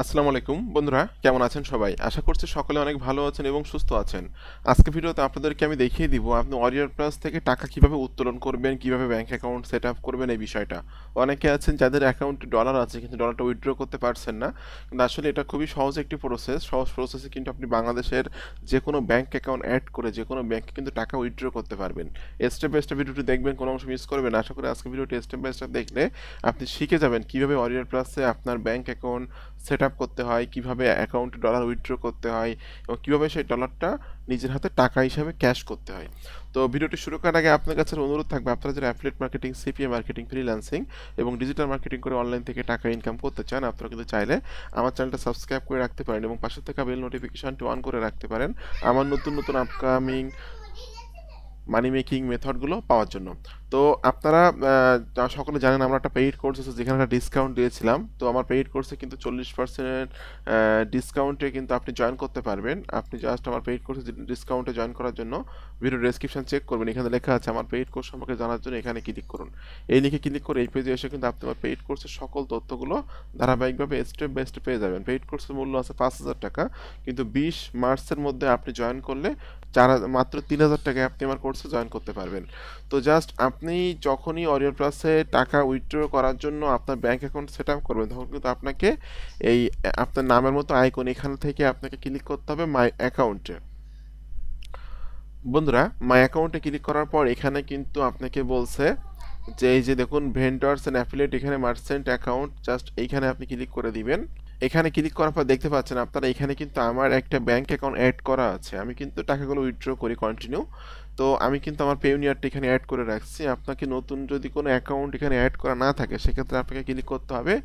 আসসালামু আলাইকুম বন্ধুরা, কেমন আছেন সবাই? আশা করছি সকলে অনেক ভালো আছেন এবং সুস্থ আছেন। আজকে ভিডিওতে আপনাদেরকে আমি দেখিয়ে দিব আপনি ওয়ারিয়র প্লাস থেকে টাকা কিভাবে উত্তোলন করবেন, কিভাবে ব্যাংক অ্যাকাউন্ট সেট আপ করবেন এই বিষয়টা। অনেকে আছেন যাদের অ্যাকাউন্টে ডলার আছে কিন্তু ডলারটা উইথড্র করতে পারছেন না। কিন্তু আসলে এটা খুবই সহজ একটি প্রসেস। সহজ প্রসেসে কিন্তু আপনি বাংলাদেশের যে কোনো ব্যাংক অ্যাকাউন্ট অ্যাড করে যে কোনো ব্যাংকে কিন্তু টাকা উইথড্র করতে পারবেন। স্টেপ বাই স্টেপ ভিডিওটি দেখবেন, কোনো অংশ মিস করবেন না। আশা করি আজকে ভিডিওটি স্টেপ বাই স্টেপ দেখলে আপনি শিখে যাবেন কিভাবে ওয়ারিয়র প্লাসে আপনার ব্যাংক অ্যাকাউন্ট সেট আপ করতে হয়, কিভাবে অ্যাকাউন্টে ডলার উইথড্র করতে হয় এবং কিভাবে সেই ডলারটা নিজের হাতে টাকা হিসাবে ক্যাশ করতে হয়। তো ভিডিওটি শুরু করার আগে আপনার কাছে অনুরোধ থাকবে, আপনারা যারা affiliate marketing, CPA marketing, freelancing এবং ডিজিটাল মার্কেটিং করে অনলাইন থেকে টাকা ইনকাম করতে চান, আপনারা কিন্তু চাইলে আমার চ্যানেলটা সাবস্ক্রাইব করে রাখতে পারেন এবং পাশে থাকা বেল নোটিফিকেশনটি অন করে রাখতে পারেন আমার নতুন নতুন আপকামিং মানি মেকিং মেথডগুলো পাওয়ার জন্য। তো আপনারা সকলে জানেন আমার একটা পেইড কোর্স আছে যেখানে একটা ডিসকাউন্ট দিয়েছিলাম। তো আমার পেইড কোর্সে কিন্তু 40% ডিসকাউন্টে কিন্তু আপনি জয়েন করতে পারবেন। আপনি জাস্ট আমার পেইড কোর্সে ডিসকাউন্টে জয়েন করার জন্য ভিডিও ডেসক্রিপশন চেক করবেন, এখানে লেখা আছে আমার পেইড কোর্স সম্পর্কে জানার জন্য এখানে ক্লিক করুন। এই লিখে ক্লিক করে এই পেজে এসে কিন্তু আপনি আমার পেইড কোর্সের সকল তথ্যগুলো ধারাবাহিকভাবে স্টেপ বাই স্টেপ পেয়ে যাবেন। পেইড কোর্সের মূল্য আছে 5,000 টাকা, কিন্তু 20 মার্চের মধ্যে আপনি জয়েন করলে মাত্র 3,000 টাকায় আপনি আমার কোর্সে জয়েন করতে পারবেন। তো জাস্ট আপনি যখনই ওয়ারিয়র প্লাসে টাকা উইথড্র করার জন্য আপনার ব্যাংক অ্যাকাউন্ট সেট আপ করবেন, তখন কিন্তু আপনাকে এই আপনার নামের মতো আইকন এখান থেকে আপনাকে ক্লিক করতে হবে মাই অ্যাকাউন্টে। বন্ধুরা, মাই অ্যাকাউন্টে ক্লিক করার পর এখানে কিন্তু আপনাকে বলছে যে এই যে দেখুন ভেন্ডরস এন্ড অ্যাফিলিয়েট, এখানে মার্চেন্ট অ্যাকাউন্ট, জাস্ট এইখানে আপনি ক্লিক করে দিবেন। এখানে ক্লিক করার পর দেখতে পাচ্ছেন আপনারা এখানে কিন্তু আমার একটা ব্যাংক অ্যাকাউন্ট অ্যাড করা আছে। আমি কিন্তু টাকাগুলো উইথড্র করি কন্টিনিউ। তো আমি কিন্তু আমার পেউনিয়ারটা এখানে অ্যাড করে রাখছি। আপনাকে নতুন যদি কোনো অ্যাকাউন্ট এখানে অ্যাড করা না থাকে সেক্ষেত্রে আপনাকে ক্লিক করতে হবে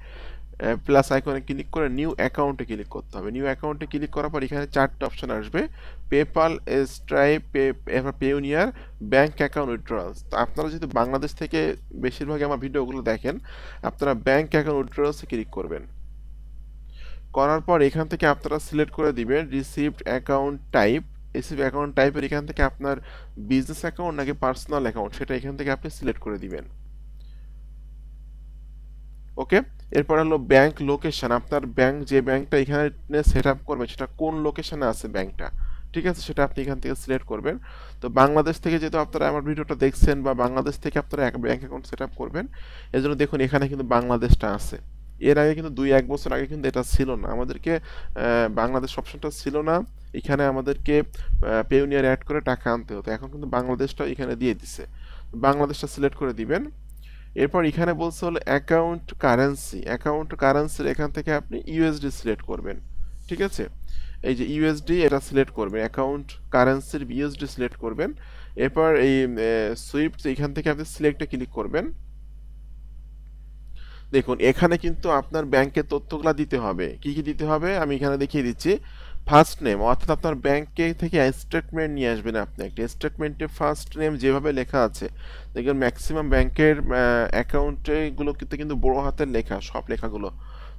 প্লাস আইকনে ক্লিক করে নিউ অ্যাকাউন্টে ক্লিক করতে হবে। নিউ অ্যাকাউন্টে ক্লিক করার পর এখানে 4টা অপশন আসবে, PayPal, Stripe, Payoneer, bank account withdrawals. তো আপনারা যেহেতু বাংলাদেশ থেকে বেশিরভাগই আমার ভিডিওগুলো দেখেন, আপনারা ব্যাংক অ্যাকাউন্ট উইথড্রয়ালসে ক্লিক করবেন। করার পর এখান থেকে আপনারা সিলেক্ট করে দিবেন received account type. Receive account টাইপের এখান থেকে আপনার বিজনেস অ্যাকাউন্ট নাকি পার্সোনাল অ্যাকাউন্ট সেটা এখান থেকে আপনি সিলেক্ট করে দিবেন। ওকে, এরপর হলো ব্যাংক লোকেশন। আপনার ব্যাংক যে ব্যাংকটা এখানে সেট আপ করবেন সেটা কোন লোকেশনে আছে ব্যাংকটা, ঠিক আছে, সেটা আপনি এখান থেকে সিলেক্ট করবেন। তো বাংলাদেশ থেকে যেহেতু আপনারা আমার ভিডিওটা দেখছেন বা বাংলাদেশ থেকে আপনারা এক ব্যাংক অ্যাকাউন্ট সেট আপ করবেন, এজন্য দেখুন এখানে কিন্তু বাংলাদেশটা আছে। এর আগে কিন্তু 2-1 বছর আগে কিন্তু এটা ছিল না, আমাদেরকে বাংলাদেশ অপশনটা ছিল না। এখানে আমাদেরকে পেউনিয়ার অ্যাড করে টাকা আনতে হতো, এখন কিন্তু বাংলাদেশটা এখানে দিয়ে দিছে। বাংলাদেশটা সিলেক্ট করে দিবেন। এরপর এখানে বলছে হলো অ্যাকাউন্ট কারেন্সি। অ্যাকাউন্ট কারেন্সির এখান থেকে আপনি ইউএসডি সিলেক্ট করবেন, ঠিক আছে। এই যে ইউএসডি এটা সিলেক্ট করবেন, অ্যাকাউন্ট কারেন্সির ইউএসডি সিলেক্ট করবেন। এরপর এই সুইফট এখান থেকে আপনি সিলেক্টে ক্লিক করবেন। দেখুন এখানে কিন্তু আপনার ব্যাংকের তথ্যগুলো দিতে হবে। কি কি দিতে হবে আমি এখানে দেখিয়ে দিচ্ছি। ফার্স্ট নেম, অর্থাৎ আপনার ব্যাংকে থেকে স্টেটমেন্ট নিয়ে আসবেন। আপনি একটা স্টেটমেন্টে ফার্স্ট নেম যেভাবে লেখা আছে, দেখবেন ম্যাক্সিমাম ব্যাংকের অ্যাকাউন্টে গুলো কিন্তু বড় হাতের লেখা, সব লেখাগুলো।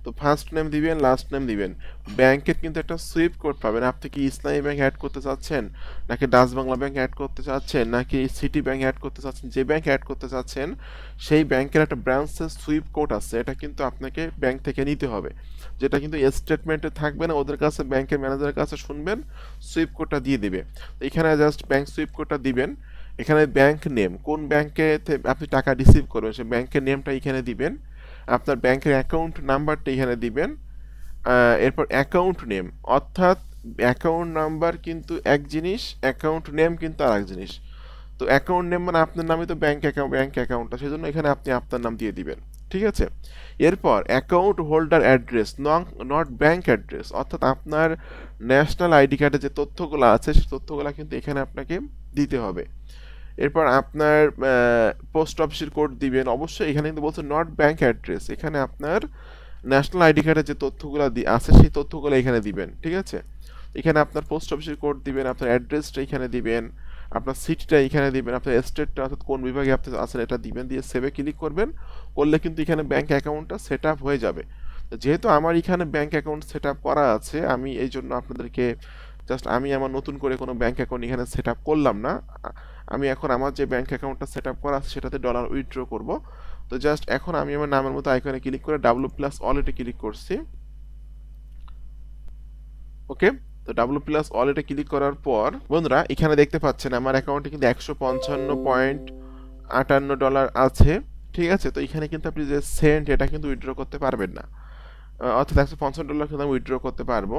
তো ফার্স্ট নেম দিবেন, লাস্ট নেম দিবেন। ব্যাংকের কিন্তু একটা সুইফট কোড পাবেন। আপনি কি ইসলামী ব্যাংক অ্যাড করতে চাচ্ছেন, নাকি ডাচ বাংলা ব্যাংক অ্যাড করতে চাচ্ছেন, নাকি সিটি ব্যাংক অ্যাড করতে চাচ্ছেন, যে ব্যাংক অ্যাড করতে চাচ্ছেন সেই ব্যাংকের একটা ব্রাঞ্চের সুইফট কোড আছে, এটা কিন্তু আপনাকে ব্যাংক থেকে নিতে হবে। যেটা কিন্তু স্টেটমেন্টে থাকবে না, ওদের কাছে ব্যাংকের ম্যানেজারের কাছে শুনবেন, সুইফট কোডটা দিয়ে দিবে। তো এখানে জাস্ট ব্যাংক সুইফট কোডটা দিবেন। এখানে ব্যাংক নেম, কোন ব্যাংকে আপনি টাকা রিসিভ করবেন সেই ব্যাংকের নেমটা এখানে দিবেন। আপনার ব্যাংকের অ্যাকাউন্ট নাম্বারটা এখানে দিবেন। এরপর অ্যাকাউন্ট নেম, অর্থাৎ অ্যাকাউন্ট নাম্বার কিন্তু এক জিনিস, অ্যাকাউন্ট নেম কিন্তু আর এক জিনিস। তো অ্যাকাউন্ট নেম মানে আপনার নামই তো ব্যাংক অ্যাকাউন্টটা, সেই জন্য এখানে আপনি আপনার নাম দিয়ে দিবেন, ঠিক আছে। এরপর account holder address, not bank address, অর্থাৎ আপনার ন্যাশনাল আইডি কার্ডে যে তথ্যগুলো আছে সেই তথ্যগুলো কিন্তু এখানে আপনাকে দিতে হবে। এরপর আপনার পোস্ট অফিসের কোড দিবেন। অবশ্যই এখানে কিন্তু বলছে নট ব্যাংক অ্যাড্রেস, এখানে আপনার ন্যাশনাল আইডি কার্ডের যে তথ্যগুলো আছে সেই তথ্যগুলো এখানে দিবেন, ঠিক আছে। এখানে আপনার পোস্ট অফিসের কোড দিবেন, আপনার অ্যাড্রেসটা এখানে দিবেন, আপনার সিটিটা এখানে দিবেন, আপনার স্টেটটা অর্থাৎ কোন বিভাগে আপনি আছেন এটা দিবেন, দিয়ে সেভে ক্লিক করবেন। করলে কিন্তু এখানে ব্যাংক অ্যাকাউন্টটা সেট আপ হয়ে যাবে। যেহেতু আমার এখানে ব্যাংক অ্যাকাউন্ট সেট আপ করা আছে, আমি এই জন্য আপনাদেরকে জাস্ট আমি আমার নতুন করে কোনো ব্যাংক অ্যাকাউন্ট এখানে সেট আপ করলাম না। আমি এখন আমার যে ব্যাংক অ্যাকাউন্টটা সেট আপ করা আছে সেটাতে ডলার উইথড্র করব। তো জাস্ট এখন আমি আমার নামের মতো আইকনে ক্লিক করে ডাব্লু প্লাস ওয়ালেটে ক্লিক করছি। ওকে, তো ডাব্লু প্লাস ওয়ালেটে ক্লিক করার পর বন্ধুরা এখানে দেখতে পাচ্ছেন আমার অ্যাকাউন্টে কিন্তু $155.58 আছে। ঠিক আছে, তো এখানে কিন্তু আপনি যে সেন্ট এটা কিন্তু উইথড্র করতে পারবেন না, অর্থাৎ $155 কিন্তু আমি উইথড্র করতে পারবো।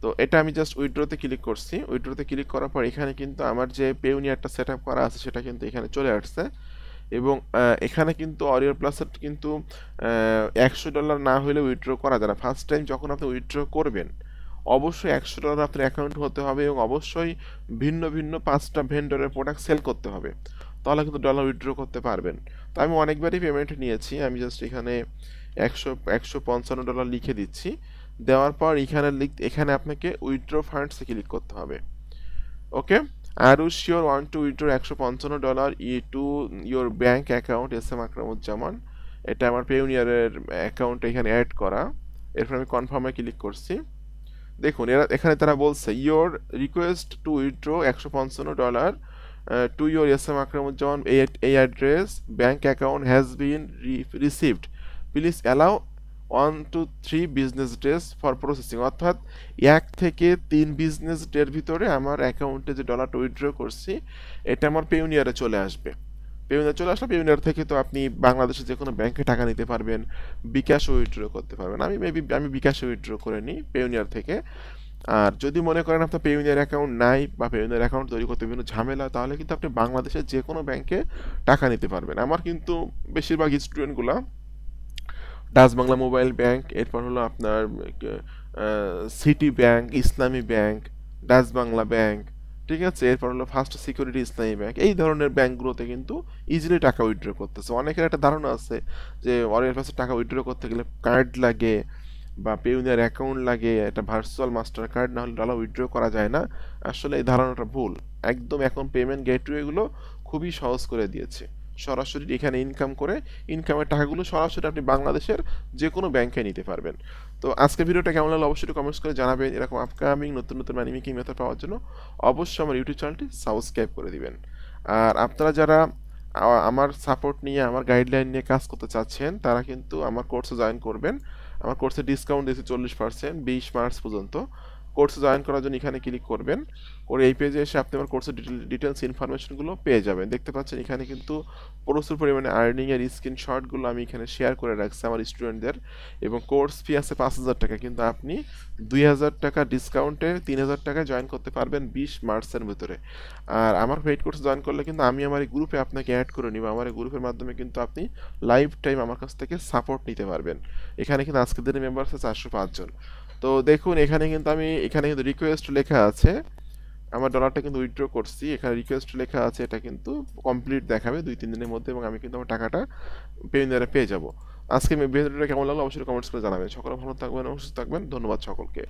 তো এটা আমি জাস্ট উইথড্রতে ক্লিক করছি। উইথড্রতে ক্লিক করার পর এখানে কিন্তু আমার যে পেউনিয়ারটা সেট আপ করা আছে সেটা কিন্তু এখানে চলে আসছে। এবং এখানে কিন্তু অরিয়র প্লাসের কিন্তু $100 না হলে উইথড্র করা যায় না। ফার্স্ট টাইম যখন আপনি উইথড্র করবেন অবশ্যই $100 আপনার অ্যাকাউন্ট হতে হবে এবং অবশ্যই ভিন্ন ভিন্ন 5টা ভেন্ডরের প্রোডাক্ট সেল করতে হবে, তাহলে কিন্তু ডলার উইথড্র করতে পারবেন। তো আমি অনেকবারই পেমেন্ট নিয়েছি, আমি জাস্ট এখানে $155 লিখে দিচ্ছি। দেওয়ার পর এখানে আপনাকে উইথড্র ফান্ডসে ক্লিক করতে হবে। Okay, are you sure want to withdraw $155 to your bank account S M Akramuzzaman. এটা আমার পেউনিয়ারের অ্যাকাউন্ট এখানে অ্যাড করা। এরপর আমি কনফার্মে ক্লিক করছি। দেখুন এখানে তারা বলছে your request to withdraw $155 to your S M Akramuzzaman এই address bank account has been received, please allow 1 to 3 business days for processing. অর্থাৎ 1 থেকে 3 বিজনেস ডের ভিতরে আমার অ্যাকাউন্টে যে ডলারটা উইথড্র করছি এটা আমার পেউনিয়ারে চলে আসবে। পেউনিয়ার চলে আসলে পেউনিয়ার থেকে তো আপনি বাংলাদেশে যে কোনো ব্যাংকে টাকা নিতে পারবেন, বিকাশে উইথড্র করতে পারবেন। আমি বিকাশে উইথড্র করে নিই পেউনিয়ার থেকে। আর যদি মনে করেন আপনার পেউনিয়ার অ্যাকাউন্ট নাই বা পেউনিয়ার অ্যাকাউন্ট তৈরি করতে বিভিন্ন ঝামেলা, তাহলে কিন্তু আপনি বাংলাদেশের যে কোনো ব্যাংকে টাকা নিতে পারবেন। আমার কিন্তু বেশিরভাগ স্টুডেন্টগুলা ডাচ বাংলা মোবাইল ব্যাংক, এরপর হলো আপনার সিটি ব্যাংক, ইসলামী ব্যাংক, ডাচ বাংলা ব্যাংক, ঠিক আছে, এরপর হলো ফার্স্ট সিকিউরিটি ইসলামী ব্যাংক, এই ধরনের ব্যাংকগুলোতে কিন্তু ইজিলি টাকা উইথড্র করতেছে। অনেকের একটা ধারণা আছে যে অরিয়াল পাশে টাকা উইথড্র করতে গেলে কার্ড লাগে বা পেউনিয়ার অ্যাকাউন্ট লাগে, এটা ভার্চুয়াল মাস্টার কার্ড না হলে ডলার উইথড্র করা যায় না। আসলে এই ধারণাটা ভুল। একদম এখন পেমেন্ট গেটওয়েগুলো খুবই সহজ করে দিয়েছে। সরাসরি এখানে ইনকাম করে ইনকামের টাকাগুলো সরাসরি আপনি বাংলাদেশের যে কোনো ব্যাংকে নিতে পারবেন। তো আজকে ভিডিওটা কেমন লাগলো অবশ্যই কমেন্টস করে জানাবেন। এরকম আপকামিং নতুন নতুন মানি মেকিং মেথড পাওয়ার জন্য অবশ্যই আমার ইউটিউব চ্যানেলটি সাবস্ক্রাইব করে দিবেন। আর আপনারা যারা আমার সাপোর্ট নিয়ে আমার গাইডলাইন নিয়ে কাজ করতে চাচ্ছেন তারা কিন্তু আমার কোর্সে জয়েন করবেন। আমার কোর্সে ডিসকাউন্ট দিয়েছে 40% 20 মার্চ পর্যন্ত। কোর্সে জয়েন করার জন্য এখানে ক্লিক করবেন, করে এই পেজে এসে আপনি আমার কোর্সের ডিটেলস ইনফরমেশনগুলো পেয়ে যাবেন। দেখতে পাচ্ছেন এখানে কিন্তু প্রচুর পরিমাণে আর্নিংয়ের স্ক্রিনশটগুলো আমি এখানে শেয়ার করে রাখছি আমার স্টুডেন্টদের। এবং কোর্স ফি আছে $5,000, কিন্তু আপনি $2,000 ডিসকাউন্টে $3,000 জয়েন করতে পারবেন 20 মার্চের ভিতরে। আর আমার পেইড কোর্স জয়েন করলে কিন্তু আমি আমার এই গ্রুপে আপনাকে অ্যাড করে নিব। আমার এই গ্রুপের মাধ্যমে কিন্তু আপনি লাইফ টাইম আমার কাছ থেকে সাপোর্ট নিতে পারবেন। এখানে কিন্তু আজকের দিনে মেম্বার আছে 405 জন। তো দেখুন এখানে কিন্তু রিকোয়েস্ট লেখা আছে, আমার ডলারটা কিন্তু উইথড্র করছি, এখানে রিকোয়েস্ট লেখা আছে, এটা কিন্তু কমপ্লিট দেখাবে 2-3 দিনের মধ্যে এবং আমি কিন্তু আমার টাকাটা পেয়ে পেয়ে যাব। আজকে ভিডিওটা কেমন লাগলো অবশ্যই কমেন্টস করে জানাবেন। সকলে ভালো থাকবেন, সুস্থ থাকবেন, ধন্যবাদ সকলকে।